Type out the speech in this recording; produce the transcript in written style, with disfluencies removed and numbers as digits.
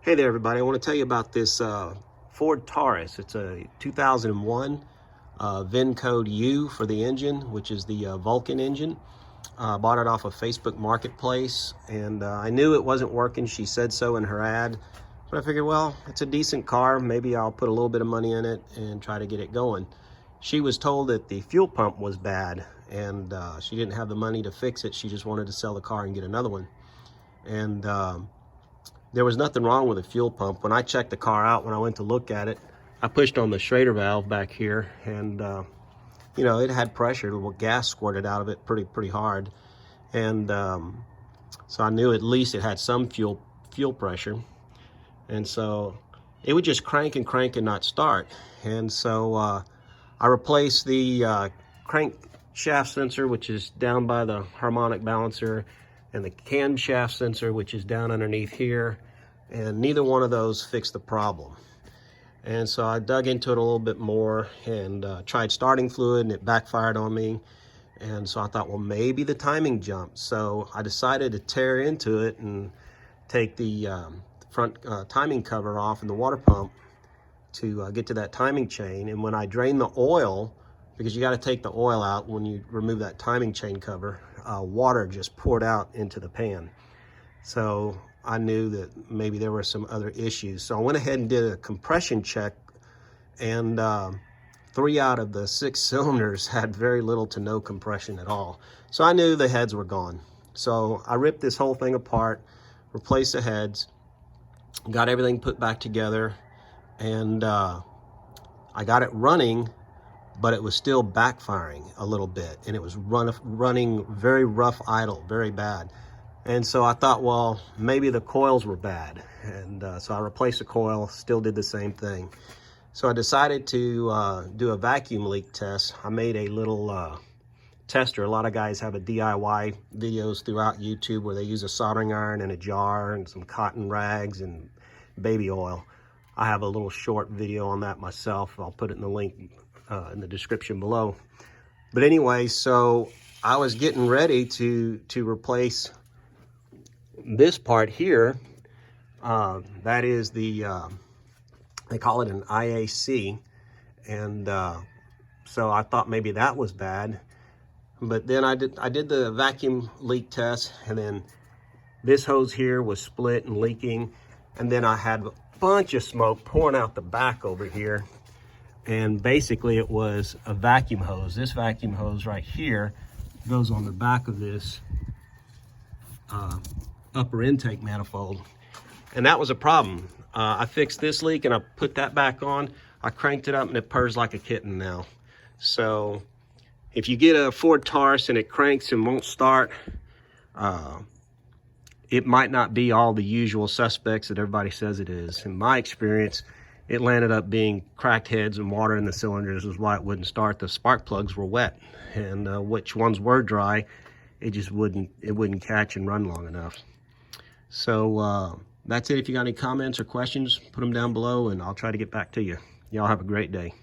Hey there, everybody. I want to tell you about this Ford Taurus. It's a 2001 VIN code U for the engine, which is the Vulcan engine. Bought it off of Facebook Marketplace, and I knew it wasn't working. She said so in her ad, but I figured, well, it's a decent car. Maybe I'll put a little bit of money in it and try to get it going. She was told that the fuel pump was bad, and she didn't have the money to fix it. She just wanted to sell the car and get another one. And there was nothing wrong with the fuel pump. When I checked the car out, when I went to look at it, I pushed on the Schrader valve back here, and you know, it had pressure. The gas squirted out of it pretty hard, and so I knew at least it had some fuel pressure. And so it would just crank and not start. And so I replaced the crank shaft sensor, which is down by the harmonic balancer, and the camshaft sensor, which is down underneath here, and neither one of those fixed the problem. And so I dug into it a little bit more and tried starting fluid, and it backfired on me. And so I thought, well, maybe the timing jumped. So I decided to tear into it and take the front timing cover off in the water pump to get to that timing chain. And when I drained the oil, because you got to take the oil out when you remove that timing chain cover, water just poured out into the pan. So I knew that maybe there were some other issues. So I went ahead and did a compression check, and 3 out of the 6 cylinders had very little to no compression at all. So I knew the heads were gone. So I ripped this whole thing apart, replaced the heads, got everything put back together, and I got it running, but it was still backfiring a little bit, and it was running very rough idle, very bad. And so I thought, well, maybe the coils were bad. And so I replaced the coil, still did the same thing. So I decided to do a vacuum leak test. I made a little tester. A lot of guys have a DIY videos throughout YouTube where they use a soldering iron and a jar and some cotton rags and baby oil. I have a little short video on that myself. I'll put it in the link in the description below. But anyway, so I was getting ready to replace this part here. That is the they call it an IAC, and so I thought maybe that was bad. But then I did the vacuum leak test, and then this hose here was split and leaking, and then I had a bunch of smoke pouring out the back over here. And basically it was a vacuum hose. This vacuum hose right here goes on the back of this upper intake manifold. And that was a problem. I fixed this leak and I put that back on. I cranked it up and it purrs like a kitten now. So if you get a Ford Taurus and it cranks and won't start, it might not be all the usual suspects that everybody says it is. In my experience, it landed up being cracked heads and water in the cylinders is why it wouldn't start. The spark plugs were wet, and which ones were dry, it just wouldn't catch and run long enough. So that's it. If you got any comments or questions, put them down below and I'll try to get back to you. Y'all have a great day.